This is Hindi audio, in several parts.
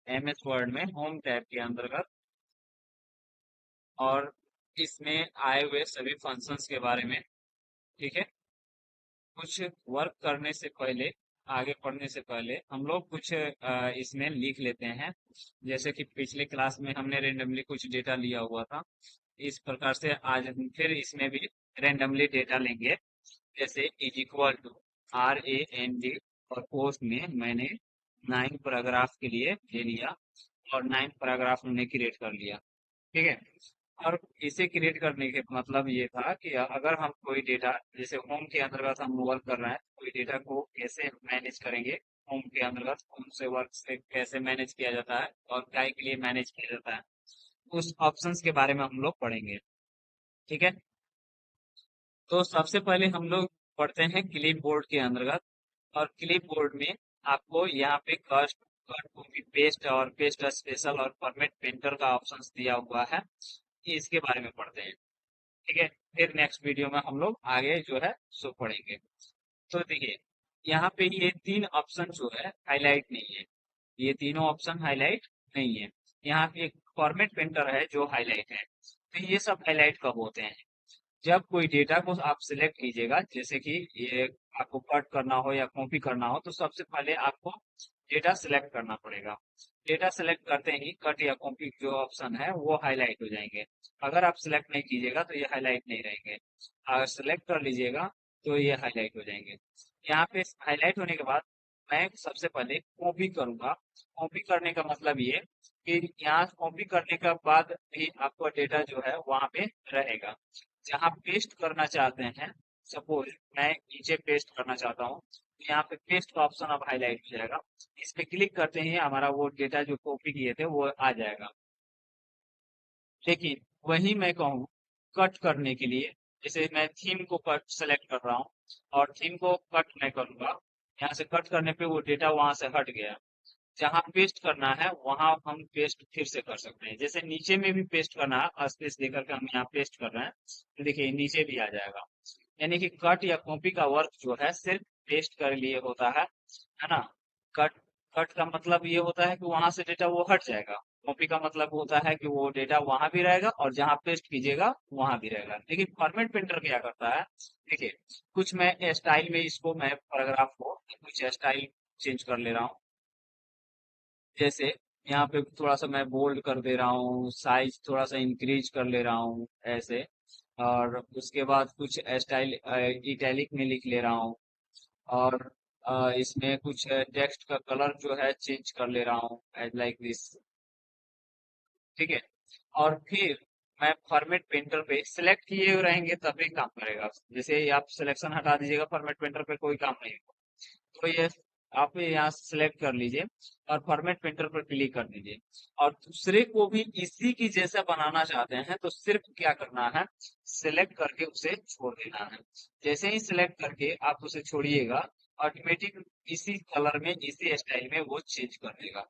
एमएस वर्ड में होम टैब के अंतर्गत, और इसमें आए हुए सभी फंक्शंस के बारे में। ठीक है। कुछ वर्क करने से पहले, आगे पढ़ने से पहले हम लोग कुछ इसमें लिख लेते हैं। जैसे कि पिछले क्लास में हमने रेंडमली कुछ डेटा लिया हुआ था, इस प्रकार से आज हम फिर इसमें भी रेंडमली डेटा लेंगे। जैसे इज इक्वल टू RAND, और पोस्ट में मैंने 9 पैराग्राफ के लिए ले लिया, और 9 पैराग्राफ हमने क्रिएट कर लिया। ठीक है। और इसे क्रिएट करने के मतलब ये था कि अगर हम कोई डेटा, जैसे होम के अंतर्गत हम वर्क कर रहे हैं, कोई डेटा को कैसे मैनेज करेंगे, होम के अंतर्गत होम से वर्क से कैसे मैनेज किया जाता है और काय के लिए मैनेज किया जाता है, उस ऑप्शंस के बारे में हम लोग पढ़ेंगे। ठीक है। तो सबसे पहले हम लोग पढ़ते हैं क्लिप बोर्ड के अंतर्गत। और क्लिप बोर्ड में आपको यहाँ पे कट कट कॉपी पेस्ट और पेस्ट स्पेशल और फॉर्मेट पेंटर का ऑप्शन दिया हुआ है, इसके बारे में पढ़ते हैं। ठीक है। फिर नेक्स्ट वीडियो में हम लोग आगे जो है सो पढ़ेंगे। तो देखिए, यहाँ पे ये 3 ऑप्शन जो है हाईलाइट नहीं है, ये तीनों ऑप्शन हाईलाइट नहीं है। यहाँ पे एक फॉर्मेट पेंटर है जो हाईलाइट है। तो ये सब हाईलाइट कब होते हैं? जब कोई डेटा को आप सिलेक्ट कीजिएगा, जैसे कि ये आपको कट करना हो या कॉपी करना हो, तो सबसे पहले आपको डेटा सिलेक्ट करना पड़ेगा। डेटा सिलेक्ट करते ही कट या कॉपी जो ऑप्शन है वो हाईलाइट हो जाएंगे। अगर आप सिलेक्ट नहीं कीजिएगा तो ये हाईलाइट नहीं रहेंगे। अगर सिलेक्ट कर लीजिएगा तो ये हाईलाइट हो जाएंगे। यहाँ पे हाईलाइट होने के बाद मैं सबसे पहले कॉपी करूंगा। कॉपी करने का मतलब ये कि यहाँ कॉपी करने के बाद भी आपका डेटा जो है वहां पे रहेगा। जहाँ पेस्ट करना चाहते हैं, सपोज मैं नीचे पेस्ट करना चाहता हूँ, तो यहाँ पे पेस्ट का ऑप्शन अब हाईलाइट हो जाएगा। इस पे क्लिक करते ही हमारा वो डेटा जो कॉपी किए थे वो आ जाएगा। लेकिन वही मैं कहूँ कट करने के लिए, जैसे मैं थीम को कट सेलेक्ट कर रहा हूँ और थीम को कट मैं करूंगा, यहाँ से कट करने पे वो डेटा वहां से हट गया। जहाँ पेस्ट करना है वहां हम पेस्ट फिर से कर सकते हैं। जैसे नीचे में भी पेस्ट करना है, स्पेस देकर के हम यहाँ पेस्ट कर रहे हैं, तो देखिए नीचे भी आ जाएगा। यानी कि कट या कॉपी का वर्क जो है सिर्फ पेस्ट कर लिए होता है ना। कट कट का मतलब ये होता है कि वहां से डेटा वो हट जाएगा। कॉपी का मतलब होता है कि वो डेटा वहां भी रहेगा और जहां पेस्ट कीजिएगा वहां भी रहेगा। लेकिन फॉर्मेट प्रिंटर क्या करता है, देखिए, कुछ मैं स्टाइल में इसको, मैं पैराग्राफ को कुछ स्टाइल चेंज कर ले रहा हूँ। जैसे यहाँ पे थोड़ा सा मैं बोल्ड कर दे रहा हूँ, साइज थोड़ा सा इंक्रीज कर ले रहा हूँ ऐसे। और उसके बाद कुछ स्टाइल इटैलिक में लिख ले रहा हूँ। और इसमें कुछ टेक्स्ट का कलर जो है चेंज कर ले रहा हूँ, एज लाइक दिस। ठीक है। और फिर मैं फॉर्मेट पेंटर पे सिलेक्ट किए हुए रहेंगे तभी काम करेगा। जैसे ही आप सिलेक्शन हटा दीजिएगा फॉर्मेट पेंटर पे कोई काम नहीं होगा। तो ये आप यहाँ सिलेक्ट कर लीजिए और फॉर्मेट पेंटर पर क्लिक कर दीजिए। और दूसरे को भी इसी की जैसा बनाना चाहते हैं तो सिर्फ क्या करना है, सिलेक्ट करके उसे छोड़ देना है। जैसे ही सिलेक्ट करके आप उसे छोड़िएगा, ऑटोमेटिक इसी कलर में इसी स्टाइल में वो चेंज कर देगा।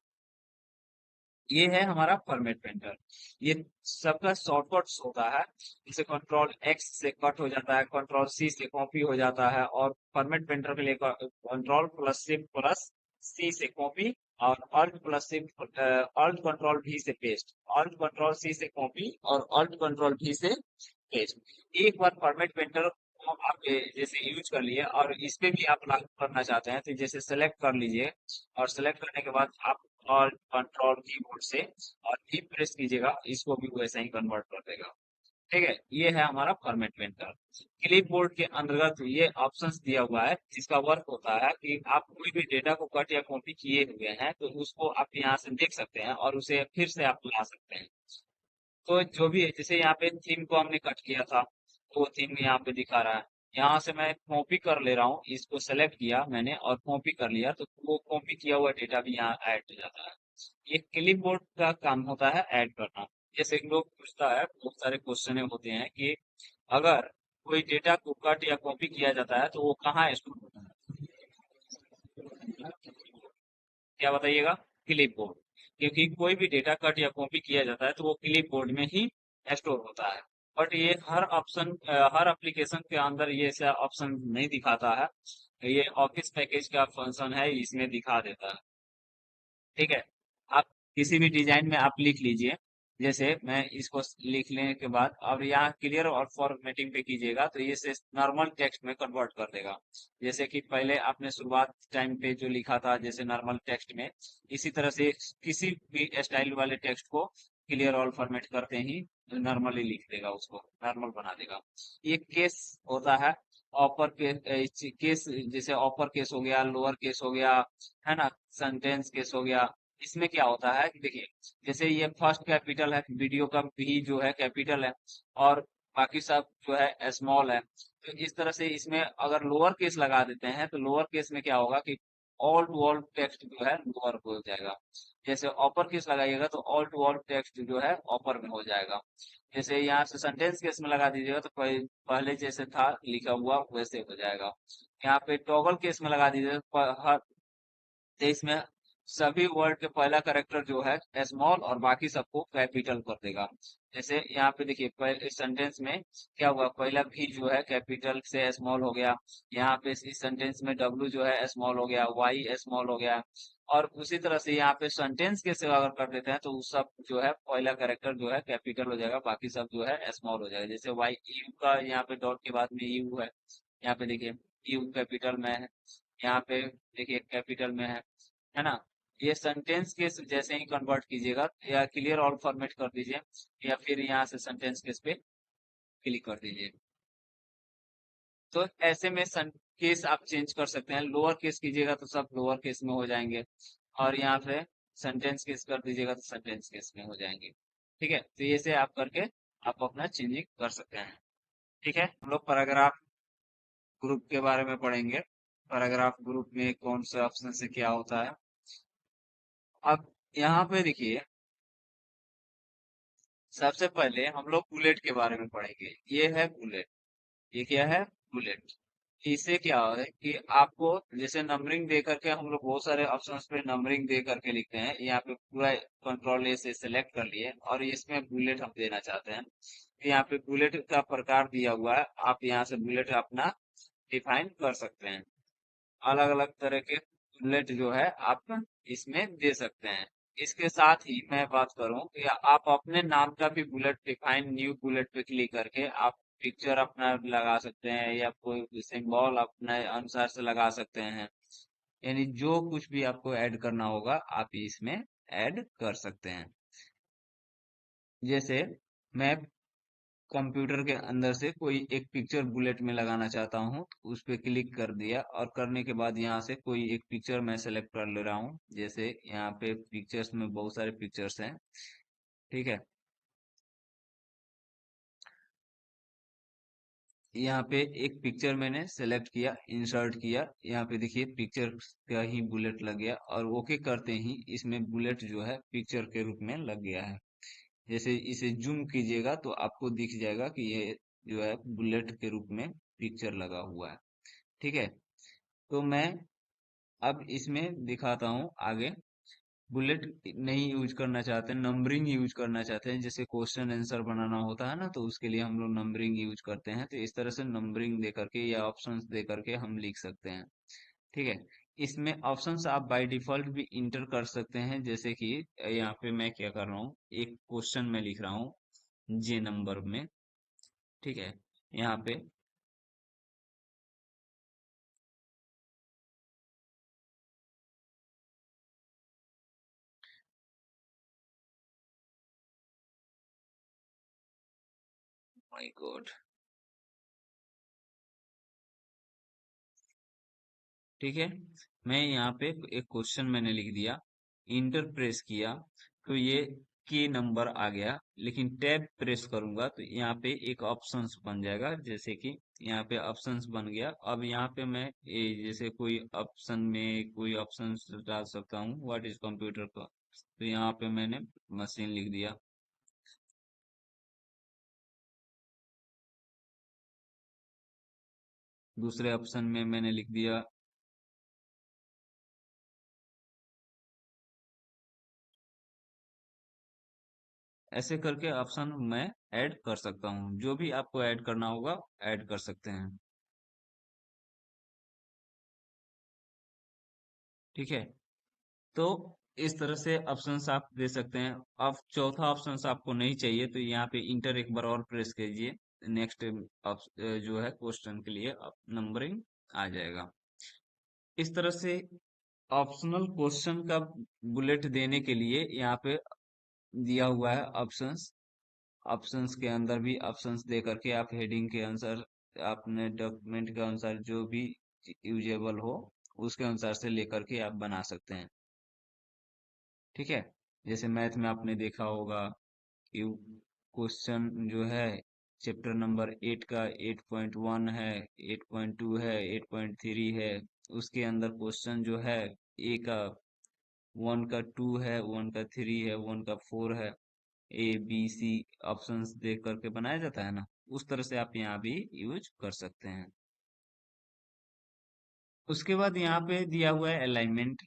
ये है हमारा फॉर्मेट पेंटर। ये सबका शॉर्टकट्स होता है। जैसे कंट्रोल एक्स से कट हो जाता है, कंट्रोल सी से कॉपी हो जाता है, और फॉर्मेट पेंटर के लिए कंट्रोल प्लस शिफ्ट प्लस सी से कॉपी, और alt plus shift alt control भी से पेस्ट, ऑल्ट कंट्रोल सी से कॉपी और ऑल्ट कंट्रोल भी से पेस्ट। एक बार फॉर्मेट पेंटर को आप जैसे यूज कर लिए और इस पे भी आप लागू करना चाहते हैं, तो जैसे सेलेक्ट कर लीजिए, और सेलेक्ट करने के बाद आप और कंट्रोल कीबोर्ड से और भी प्रेस कीजिएगा, इसको भी वैसे ही कन्वर्ट कर देगा। ठीक है। ये है हमारा फॉर्मेट पेंटर। क्लिपबोर्ड के अंतर्गत ये ऑप्शंस दिया हुआ है, जिसका वर्क होता है कि आप कोई भी डेटा को कट या कॉपी किए हुए हैं तो उसको आप यहाँ से देख सकते हैं और उसे फिर से आप ला सकते हैं। तो जो भी है, जैसे यहाँ पे थीम को हमने कट किया था तो वो थीम यहाँ पे दिखा रहा है। यहाँ से मैं कॉपी कर ले रहा हूँ, इसको सेलेक्ट किया मैंने और कॉपी कर लिया, तो वो कॉपी किया हुआ डेटा भी यहाँ ऐड हो जाता है। ये क्लिपबोर्ड का काम होता है ऐड करना। जैसे एक लोग पूछता है, बहुत सारे क्वेश्चन होते हैं कि अगर कोई डेटा को कट या कॉपी किया जाता है तो वो कहाँ स्टोर होता है? क्या बताइएगा? Clip board. क्योंकि कोई भी डेटा कट या कॉपी किया जाता है तो वो क्लिप बोर्ड में ही स्टोर होता है। बट ये हर ऑप्शन, हर एप्लीकेशन के अंदर ये ऐसा ऑप्शन नहीं दिखाता है। ये ऑफिस पैकेज का फंक्शन है, इसमें दिखा देता है। ठीक है। आप किसी भी डिजाइन में आप लिख लीजिए। जैसे मैं इसको लिख लेने के बाद अब यहाँ क्लियर और फॉर्मेटिंग पे कीजिएगा तो ये से नॉर्मल टेक्स्ट में कन्वर्ट कर देगा। जैसे कि पहले आपने शुरुआत टाइम पे जो लिखा था जैसे नॉर्मल टेक्स्ट में, इसी तरह से किसी भी स्टाइल वाले टेक्स्ट को क्लियर ऑल फॉर्मेट करते ही नॉर्मली लिख देगा, उसको नॉर्मल बना देगा। ये केस होता है। अपर केस जैसे अपर केस हो गया, लोअर केस हो गया, है ना, सेंटेंस केस हो गया। इसमें क्या होता है कि देखिए, जैसे ये फर्स्ट कैपिटल है, वीडियो का भी जो है कैपिटल है, और बाकी सब जो है स्मॉल है। तो इस तरह से इसमें अगर लोअर केस लगा देते हैं तो लोअर केस में क्या होगा कि ऑल टू ऑल टेक्स्ट जो है लोअर हो जाएगा। जैसे अपर केस लगाइएगा तो ऑल टू ऑल टेक्स्ट जो है अपर में हो जाएगा। जैसे यहाँ से सेंटेंस केस में लगा दीजिएगा तो पहले जैसे था लिखा हुआ वैसे हो जाएगा। यहाँ पे टॉगल केस में लगा दीजिएगा हर, तो इसमें सभी वर्ड के पहला करेक्टर जो है स्मॉल और बाकी सबको कैपिटल कर देगा। जैसे यहाँ पे देखिए पहले सेंटेंस में क्या हुआ, पहला भी जो है कैपिटल से स्मॉल हो गया। यहाँ पे इस सेंटेंस में डब्ल्यू जो है स्मॉल हो गया, वाई स्मॉल हो गया। और उसी तरह से यहाँ पे सेंटेंस के सेवा अगर कर देते हैं तो उस सब जो है पहला करेक्टर जो है कैपिटल हो जाएगा, बाकी सब जो है स्मॉल हो जाएगा। जैसे वाई यू का यहाँ पे डॉट के बाद में यू है, यहाँ पे देखिए यू कैपिटल में है, यहाँ पे देखिए कैपिटल में है ना। ये सेंटेंस के जैसे ही कन्वर्ट कीजिएगा या क्लियर ऑल फॉर्मेट कर दीजिए, या फिर यहाँ से सेंटेंस केस पे क्लिक कर दीजिए। तो ऐसे में केस आप चेंज कर सकते हैं। लोअर केस कीजिएगा तो सब लोअर केस में हो जाएंगे, और यहाँ पे सेंटेंस केस कर दीजिएगा तो सेंटेंस केस में हो जाएंगे। ठीक है, तो ये से आप करके आप अपना चेंजिंग कर सकते हैं। ठीक है, हम लोग पैराग्राफ ग्रुप के बारे में पढ़ेंगे। पैराग्राफ ग्रुप में कौन से ऑप्शन से क्या होता है। अब यहाँ पे देखिए, सबसे पहले हम लोग बुलेट के बारे में पढ़ेंगे। ये है बुलेट। ये क्या है, बुलेट। इससे क्या है कि आपको जैसे नंबरिंग दे करके हम लोग बहुत सारे ऑप्शंस पे नंबरिंग दे करके लिखते हैं, यहाँ पे पूरा कंट्रोल ए से सिलेक्ट कर लिए और इसमें बुलेट हम देना चाहते हैं। तो यहाँ पे बुलेट का प्रकार दिया हुआ है, आप यहाँ से बुलेट अपना डिफाइन कर सकते हैं। अलग अलग तरह के बुलेट जो है आप इसमें दे सकते हैं। इसके साथ ही मैं बात करूं कि आप अपने नाम का भी बुलेट डिफाइन न्यू बुलेट पे क्लिक करके आप पिक्चर अपना लगा सकते हैं या कोई सिंबल अपने अनुसार से लगा सकते हैं। यानी जो कुछ भी आपको ऐड करना होगा आप इसमें ऐड कर सकते हैं। जैसे मैं कंप्यूटर के अंदर से कोई एक पिक्चर बुलेट में लगाना चाहता हूँ तो उस पे क्लिक कर दिया, और करने के बाद यहाँ से कोई एक पिक्चर मैं सेलेक्ट कर ले रहा हूँ। जैसे यहाँ पे पिक्चर्स में बहुत सारे पिक्चर्स हैं। ठीक है, यहाँ पे एक पिक्चर मैंने सेलेक्ट किया, इंसर्ट किया, यहाँ पे देखिए पिक्चर का ही बुलेट लग गया, और ओके करते ही इसमें बुलेट जो है पिक्चर के रूप में लग गया है। जैसे इसे जूम कीजिएगा तो आपको दिख जाएगा कि ये जो है बुलेट के रूप में पिक्चर लगा हुआ है। ठीक है, तो मैं अब इसमें दिखाता हूँ आगे। बुलेट नहीं यूज करना चाहते हैं, नंबरिंग यूज करना चाहते हैं, जैसे क्वेश्चन आंसर बनाना होता है ना, तो उसके लिए हम लोग नंबरिंग यूज करते हैं। तो इस तरह से नंबरिंग दे करके या ऑप्शंस दे करके हम लिख सकते हैं। ठीक है, इसमें ऑप्शंस आप बाय डिफॉल्ट भी इंटर कर सकते हैं। जैसे कि यहाँ पे मैं क्या कर रहा हूँ, एक क्वेश्चन में लिख रहा हूँ जे नंबर में। ठीक है, यहाँ पे माय गॉड। ठीक है, मैं यहाँ पे एक क्वेश्चन मैंने लिख दिया, इंटर प्रेस किया तो ये के नंबर आ गया, लेकिन टैब प्रेस करूंगा तो यहाँ पे एक ऑप्शंस बन जाएगा। जैसे कि यहाँ पे ऑप्शंस बन गया। अब यहाँ पे मैं जैसे कोई ऑप्शन में कोई ऑप्शंस डाल सकता हूँ, व्हाट इज कंप्यूटर का, तो यहाँ पे मैंने मशीन लिख दिया। दूसरे ऑप्शन में मैंने लिख दिया। ऐसे करके ऑप्शन मैं ऐड कर सकता हूँ, जो भी आपको ऐड करना होगा ऐड कर सकते हैं। ठीक है, तो इस तरह से ऑप्शंस आप दे सकते हैं। अब चौथा ऑप्शंस आपको नहीं चाहिए तो यहाँ पे इंटर एक बार और प्रेस कीजिए। नेक्स्ट जो है क्वेश्चन के लिए नंबरिंग आ जाएगा। इस तरह से ऑप्शनल क्वेश्चन का बुलेट देने के लिए यहाँ पे दिया हुआ है ऑप्शंस। ऑप्शंस के अंदर भी ऑप्शंस दे करके आप हेडिंग के अनुसार अपने डॉक्यूमेंट के अनुसार जो भी यूजेबल हो उसके अनुसार से लेकर के आप बना सकते हैं। ठीक है, जैसे मैथ में आपने देखा होगा कि क्वेश्चन जो है चैप्टर नंबर 8 का 8.1 है, 8.2 है, 8.3 है। उसके अंदर क्वेश्चन जो है ए का 1 का 2 है, 1 का 3 है, 1 का 4 है, ए बी सी ऑप्शंस देख करके बनाया जाता है ना। उस तरह से आप यहाँ भी यूज कर सकते हैं। उसके बाद यहाँ पे दिया हुआ है अलाइनमेंट,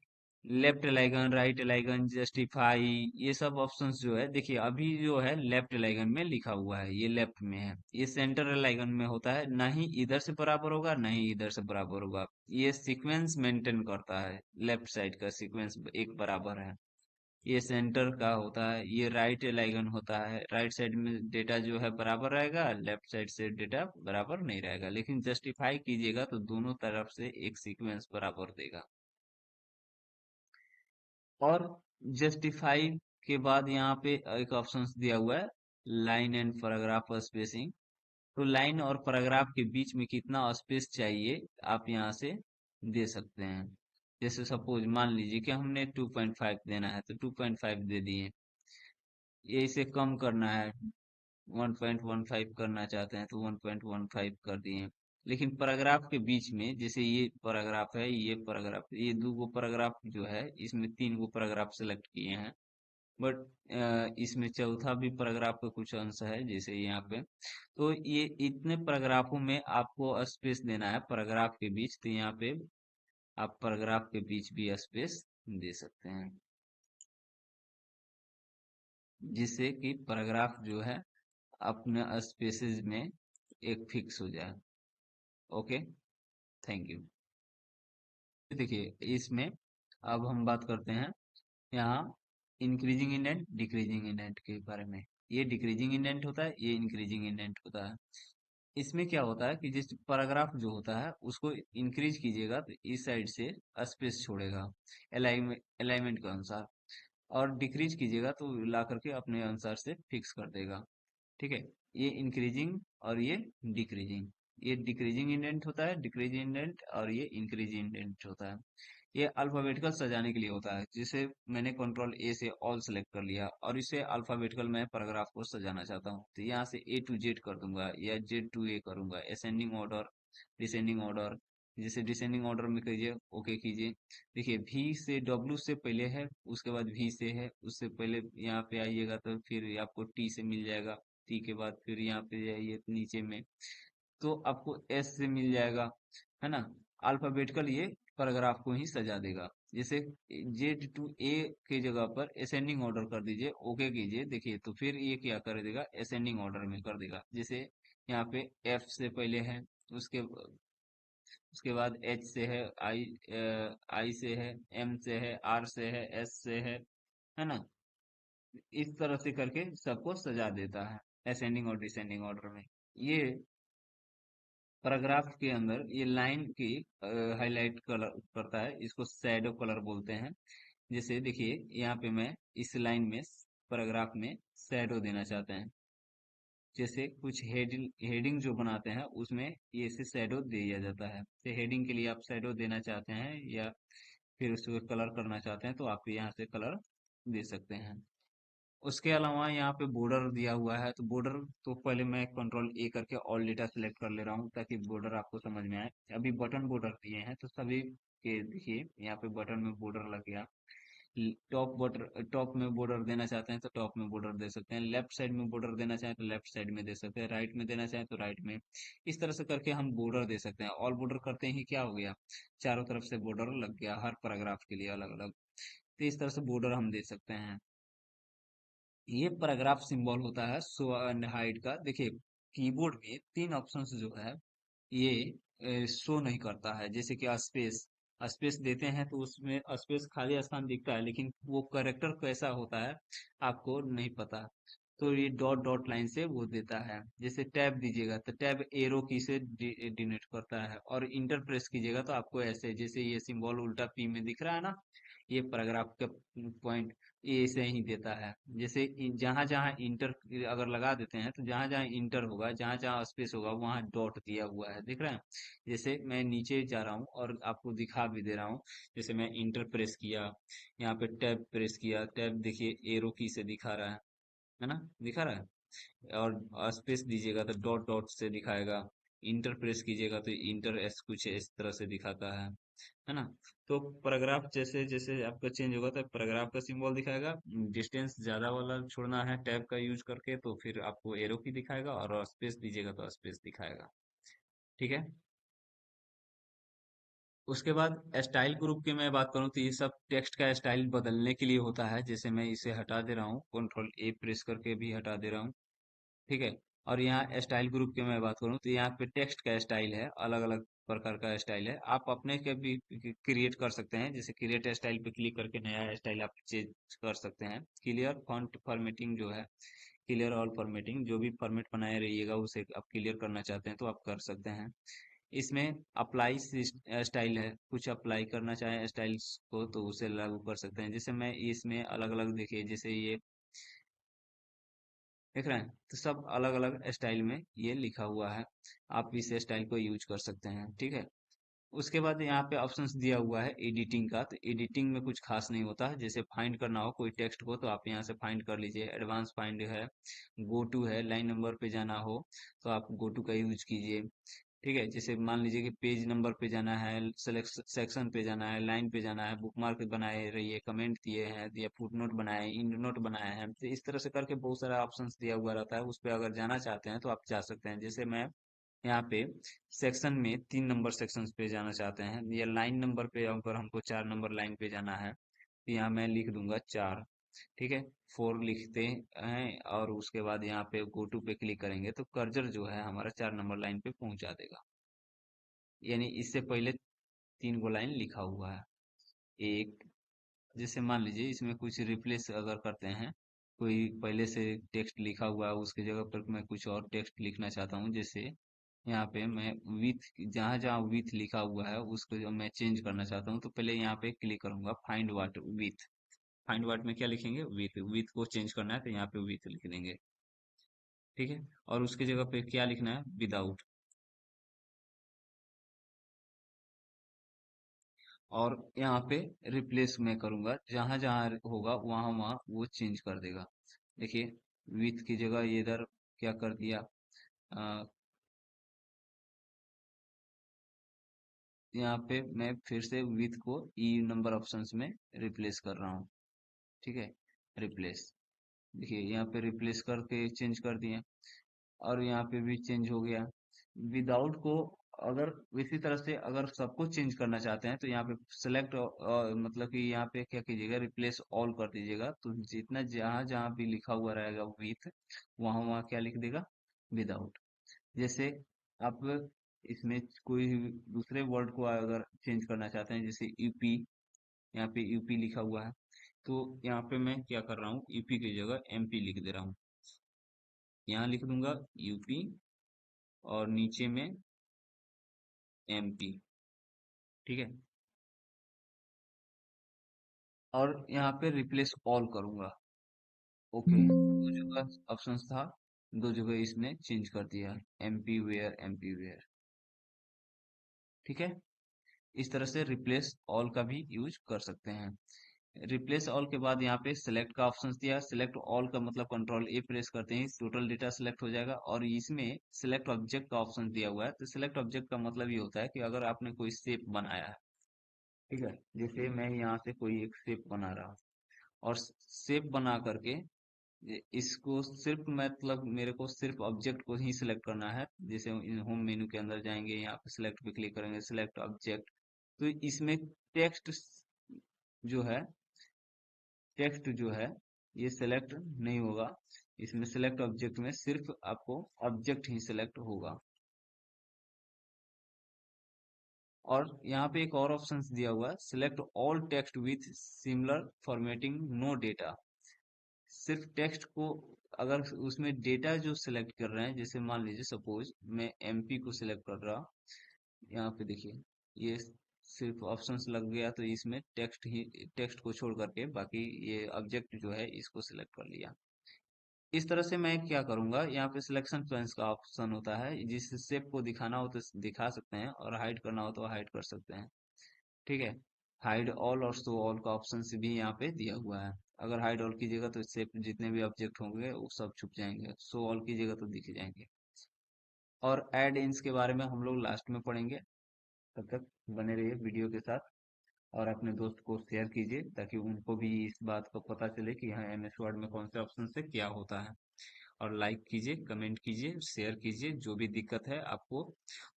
लेफ्ट अलाइगन, राइट अलाइगन, जस्टिफाई। ये सब ऑप्शंस जो है देखिए अभी जो है लेफ्ट अलाइगन में लिखा हुआ है, ये लेफ्ट में है। ये सेंटर अलाइगन में होता है, ना ही इधर से बराबर होगा ना ही इधर से बराबर होगा। ये सीक्वेंस मेंटेन करता है, लेफ्ट साइड का सीक्वेंस एक बराबर है। ये सेंटर का होता है। ये राइट अलाइगन होता है, राइट साइड में डेटा जो है बराबर रहेगा, लेफ्ट साइड से डेटा बराबर नहीं रहेगा। लेकिन जस्टिफाई कीजिएगा तो दोनों तरफ से एक सीक्वेंस बराबर देगा। और जस्टिफाई के बाद यहाँ पे एक ऑप्शन दिया हुआ है लाइन एंड पैराग्राफ स्पेसिंग। तो लाइन और पैराग्राफ के बीच में कितना स्पेस चाहिए आप यहाँ से दे सकते हैं। जैसे सपोज मान लीजिए कि हमने 2.5 देना है तो 2.5 दे दिए। ये इसे कम करना है, 1.15 करना चाहते हैं तो 1.15 कर दिए। लेकिन पैराग्राफ के बीच में जैसे ये पैराग्राफ है, ये पैराग्राफ, ये दो गो पैराग्राफ जो है इसमें तीन गो पैराग्राफ सेलेक्ट किए हैं। बट इसमें चौथा भी पैराग्राफ का कुछ अंश है जैसे यहाँ पे। तो ये इतने पैराग्राफों में आपको स्पेस देना है पैराग्राफ के बीच, तो यहाँ पे आप पैराग्राफ के बीच भी स्पेस दे सकते हैं, जिससे कि पैराग्राफ जो है अपने स्पेसेस में एक फिक्स हो जाए। Okay, thank you. देखिए इसमें अब हम बात करते हैं यहाँ इंक्रीजिंग इंडेंट डिक्रीजिंग इंडेंट के बारे में। ये डिक्रीजिंग इंडेंट होता है, ये इंक्रीजिंग इंडेंट होता है। इसमें क्या होता है कि जिस पैराग्राफ जो होता है उसको इंक्रीज कीजिएगा तो इस साइड से स्पेस छोड़ेगा अलाइनमेंट के अनुसार, और डिक्रीज कीजिएगा तो ला करके अपने अनुसार से फिक्स कर देगा। ठीक है, ये इंक्रीजिंग और ये डिक्रीजिंग। ये डिक्रीजिंग इंडेंट होता है, डिक्रीजिंग इंडेंट, और ये इंक्रीजिंग इंडेंट होता है। ये अल्फाबेटिकल सजाने के लिए होता है। जिसे मैंने कंट्रोल ए से ऑल सेलेक्ट कर लिया और इसे अल्फाबेटिकल मैं पैराग्राफ को सजाना चाहता हूँ तो यहाँ से ए टू जेड कर दूंगा या जेड टू ए करूंगा, असेंडिंग ऑर्डर, डिसेंडिंग ऑर्डर। जैसे डिसेंडिंग ऑर्डर में कीजिए, ओके कीजिए। देखिए भी से डब्ल्यू से पहले है, उसके बाद वी से है, उससे पहले यहाँ पे आइएगा तो फिर आपको टी से मिल जाएगा। टी के बाद फिर यहाँ पे जाइए नीचे में तो आपको एस से मिल जाएगा, है ना। अल्फाबेटिकल ये पैराग्राफ को ही सजा देगा। जैसे जेड टू ए के जगह पर असेंडिंग ऑर्डर कर दीजिए, ओके कीजिए। देखिए तो फिर ये क्या कर देगा, असेंडिंग ऑर्डर में कर देगा। जैसे यहाँ पे एफ से पहले है, उसके उसके बाद एच से है, आई से है, एम से है, आर से है, एस से है ना। इस तरह से करके सबको सजा देता है असेंडिंग और डिसेंडिंग ऑर्डर में। ये पैराग्राफ के अंदर ये लाइन की हाईलाइट कलर करता है, इसको शैडो कलर बोलते हैं। जैसे देखिए यहाँ पे मैं इस लाइन में पैराग्राफ में शैडो देना चाहते हैं। जैसे कुछ हेडिंग जो बनाते हैं उसमें ये से शैडो दिया जाता है। तो हेडिंग के लिए आप शैडो देना चाहते हैं या फिर उसको कलर करना चाहते हैं तो आप यहाँ से कलर दे सकते हैं। उसके अलावा यहाँ पे बॉर्डर दिया हुआ है, तो बॉर्डर तो पहले मैं कंट्रोल ए करके ऑल डेटा सेलेक्ट कर ले रहा हूँ ताकि बॉर्डर आपको समझ में आए। अभी बटन बॉर्डर दिए हैं तो सभी के देखिए यहाँ पे बटन में बॉर्डर लग गया। टॉप बॉर्डर, टॉप में बॉर्डर देना चाहते हैं तो टॉप में बॉर्डर दे सकते हैं, लेफ्ट साइड में बॉर्डर देना चाहें तो लेफ्ट साइड में दे सकते हैं, राइट में देना चाहें तो राइट में। इस तरह से करके हम बॉर्डर दे सकते हैं। ऑल बॉर्डर करते ही क्या हो गया, चारों तरफ से बॉर्डर लग गया हर पैराग्राफ के लिए अलग अलग। तो इस तरह से बॉर्डर हम दे सकते हैं। ये पैराग्राफ सिंबल होता है शो एंड हाइड का। देखिए कीबोर्ड में तीन ऑप्शंस जो है ये शो नहीं करता है, जैसे कि स्पेस। स्पेस देते हैं तो उसमें स्पेस खाली स्थान दिखता है, लेकिन वो करेक्टर कैसा होता है आपको नहीं पता। तो ये डॉट डॉट लाइन से वो देता है। जैसे टैब दीजिएगा तो टैब एरो की से डिनोट करता है, और इंटर प्रेस कीजिएगा तो आपको ऐसे, जैसे ये सिंबल उल्टा पी में दिख रहा है ना, ये पैराग्राफ का पॉइंट ये ऐसे ही देता है। जैसे जहां जहां इंटर अगर लगा देते हैं तो जहां जहां इंटर होगा, जहां जहां स्पेस होगा, वहां डॉट दिया हुआ है, दिख रहा है। जैसे मैं नीचे जा रहा हूँ और आपको दिखा भी दे रहा हूँ। जैसे मैं इंटर प्रेस किया, यहाँ पे टैब प्रेस किया, टैब देखिए एरो की से दिखा रहा है ना, दिखा रहा है। और स्पेस दीजिएगा तो डॉट डॉट से दिखाएगा। इंटर प्रेस कीजिएगा तो इंटर एस कुछ इस तरह से दिखाता है ना। तो पैराग्राफ जैसे जैसे आपका चेंज होगा तो पैराग्राफ का सिंबल दिखाएगा। डिस्टेंस ज्यादा वाला छोड़ना है टैब का यूज करके तो फिर आपको एरो की दिखाएगा, और स्पेस दीजिएगा तो स्पेस दिखाएगा। ठीक है। उसके बाद स्टाइल ग्रुप की मैं बात करूं तो ये सब टेक्स्ट का स्टाइल बदलने के लिए होता है। जैसे मैं इसे हटा दे रहा हूँ, कंट्रोल ए प्रेस करके भी हटा दे रहा हूँ। ठीक है। और यहाँ स्टाइल ग्रुप की मैं बात करूँ तो यहाँ पे टेक्स्ट का स्टाइल है, अलग अलग प्रकार का स्टाइल है। आप अपने के भी क्रिएट कर सकते हैं। जैसे क्रिएट स्टाइल पे क्लिक करके नया स्टाइल आप चेंज कर सकते हैं। क्लियर फॉन्ट फॉर्मेटिंग जो है, क्लियर ऑल फॉर्मेटिंग, जो भी फॉर्मेट बनाए रहिएगा उसे आप क्लियर करना चाहते हैं तो आप कर सकते हैं। इसमें अप्लाई स्टाइल है, कुछ अप्लाई करना चाहें स्टाइल्स को तो उसे लागू कर सकते हैं। जैसे मैं इसमें अलग अलग देखिए, जैसे ये देख रहे हैं, तो सब अलग अलग स्टाइल में ये लिखा हुआ है। आप इस स्टाइल को यूज कर सकते हैं। ठीक है। उसके बाद यहाँ पे ऑप्शंस दिया हुआ है एडिटिंग का। तो एडिटिंग में कुछ खास नहीं होता है। जैसे फाइंड करना हो कोई टेक्स्ट को तो आप यहाँ से फाइंड कर लीजिए। एडवांस फाइंड है, गो टू है, लाइन नंबर पे जाना हो तो आप गो टू का यूज कीजिए। ठीक है। जैसे मान लीजिए कि पेज नंबर पे जाना है, सेलेक्ट सेक्शन पे जाना है, लाइन पे जाना है, बुकमार्क बनाए रहिए, कमेंट दिए हैं, या फुटनोट बनाए, इंड नोट बनाए हैं, तो इस तरह से करके बहुत सारा ऑप्शंस दिया हुआ रहता है। उस पे अगर जाना चाहते हैं तो आप जा सकते हैं। जैसे मैं यहाँ पे सेक्शन में 3 नंबर सेक्शन पे जाना चाहते हैं, या लाइन नंबर पे अगर हमको 4 नंबर लाइन पे जाना है तो यहाँ मैं लिख दूंगा 4। ठीक है। 4 लिखते हैं और उसके बाद यहाँ पे गो टू पे क्लिक करेंगे तो कर्सर जो है हमारा 4 नंबर लाइन पे पहुंचा देगा। यानी इससे पहले 3 गो लाइन लिखा हुआ है। एक, जैसे मान लीजिए इसमें कुछ रिप्लेस अगर करते हैं, कोई पहले से टेक्स्ट लिखा हुआ है उसकी जगह पर मैं कुछ और टेक्स्ट लिखना चाहता हूँ। जैसे यहाँ पे मैं विथ, जहाँ जहाँ विथ लिखा हुआ है उसको जो मैं चेंज करना चाहता हूँ तो पहले यहाँ पे क्लिक करूंगा, फाइंड वाट विथ। फाइंड वाट में क्या लिखेंगे, विथ। विथ को चेंज करना है तो यहाँ पे विथ लिख देंगे। ठीक है। और उसकी जगह पे क्या लिखना है, विदाउट। और यहाँ पे रिप्लेस में करूंगा, जहां जहां होगा वहां वहां वो चेंज कर देगा। देखिए, विथ की जगह ये इधर क्या कर दिया, आ, यहाँ पे मैं फिर से विथ को ई नंबर ऑप्शंस में रिप्लेस कर रहा हूँ। ठीक है। रिप्लेस, देखिए यहाँ पे रिप्लेस करके चेंज कर दिए, और यहाँ पे भी चेंज हो गया। विदाउट को अगर इसी तरह से अगर सबको चेंज करना चाहते हैं तो यहाँ पे सेलेक्ट, मतलब कि यहाँ पे क्या कीजिएगा, रिप्लेस ऑल कर दीजिएगा तो जितना जहां जहां भी लिखा हुआ रहेगा विथ, वहां वहां क्या लिख देगा, विदाउट। जैसे आप इसमें कोई दूसरे वर्ड को अगर चेंज करना चाहते हैं, जैसे यूपी, यहाँ पे यूपी लिखा हुआ है तो यहाँ पे मैं क्या कर रहा हूँ, यूपी की जगह एमपी लिख दे रहा हूँ। यहाँ लिख दूंगा यूपी और नीचे में एमपी। ठीक है। और यहाँ पे रिप्लेस ऑल करूंगा। ओके। दो जगह ऑप्शन था, दो जगह इसने चेंज कर दिया, एमपी वेयर, एमपी वेयर। ठीक है। इस तरह से रिप्लेस ऑल का भी यूज कर सकते हैं। रिप्लेस ऑल के बाद यहाँ पे सिलेक्ट का ऑप्शन दिया। सिलेक्ट ऑल का मतलब कंट्रोल ए प्रेस करते ही टोटल डेटा सिलेक्ट हो जाएगा, और इसमें सिलेक्ट ऑब्जेक्ट का ऑप्शन दिया हुआ है। तो सिलेक्ट ऑब्जेक्ट का मतलब ये होता है कि अगर आपने कोई शेप बनाया है, ठीक है, जैसे मैं यहाँ से कोई एक शेप बना रहा हूँ, और शेप बना करके इसको सिर्फ मतलब मेरे को सिर्फ ऑब्जेक्ट को ही सिलेक्ट करना है। जैसे होम मेनू के अंदर जाएंगे, यहाँ पे सिलेक्ट पे क्लिक करेंगे, सिलेक्ट ऑब्जेक्ट। तो इसमें टेक्स्ट जो है, टेक्स्ट जो है ये सिलेक्ट नहीं होगा। इसमें सिलेक्ट ऑब्जेक्ट में सिर्फ आपको ऑब्जेक्ट ही सिलेक्ट होगा। और यहाँ पे एक और ऑप्शन दिया हुआ है, select all text with similar formatting no data. सिर्फ टेक्स्ट को, अगर उसमें डेटा जो सिलेक्ट कर रहे हैं, जैसे मान लीजिए सपोज मैं एमपी को सिलेक्ट कर रहा, यहाँ पे देखिए ये सिर्फ ऑप्शंस लग गया, तो इसमें टेक्स्ट ही, टेक्स्ट को छोड़ करके बाकी ये ऑब्जेक्ट जो है इसको सिलेक्ट कर लिया। इस तरह से मैं क्या करूंगा, यहाँ पे सिलेक्शन पॉइंट्स का ऑप्शन होता है, जिस शेप को दिखाना हो तो दिखा सकते हैं और हाइड करना हो तो हाइड कर सकते हैं। ठीक है, हाइड ऑल और शो ऑल का ऑप्शन भी यहाँ पे दिया हुआ है। अगर हाइड ऑल कीजिएगा तो शेप जितने भी ऑब्जेक्ट होंगे वो सब छुप जाएंगे, शो ऑल कीजिएगा तो दिख जाएंगे। और एड इन्स के बारे में हम लोग लास्ट में पढ़ेंगे। तब तक बने रहिए वीडियो के साथ और अपने दोस्त को शेयर कीजिए ताकि उनको भी इस बात का पता चले कि हाँ एमएस वर्ड में कौन से ऑप्शन से क्या होता है। और लाइक कीजिए, कमेंट कीजिए, शेयर कीजिए, जो भी दिक्कत है आपको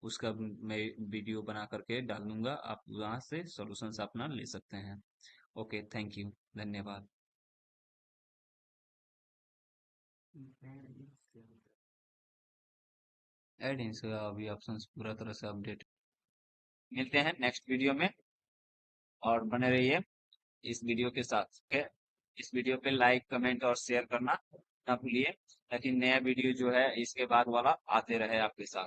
उसका मैं वीडियो बना करके डाल दूंगा, आप वहां से सॉल्यूशंस अपना ले सकते हैं। ओके, थैंक यू, धन्यवाद। एड इन का अभी ऑप्शन पूरा तरह से अपडेट। मिलते हैं नेक्स्ट वीडियो में और बने रहिए इस वीडियो के साथ। ओके, इस वीडियो पे लाइक कमेंट और शेयर करना ना भूलिए ताकि नया वीडियो जो है इसके बाद वाला आते रहे आपके साथ।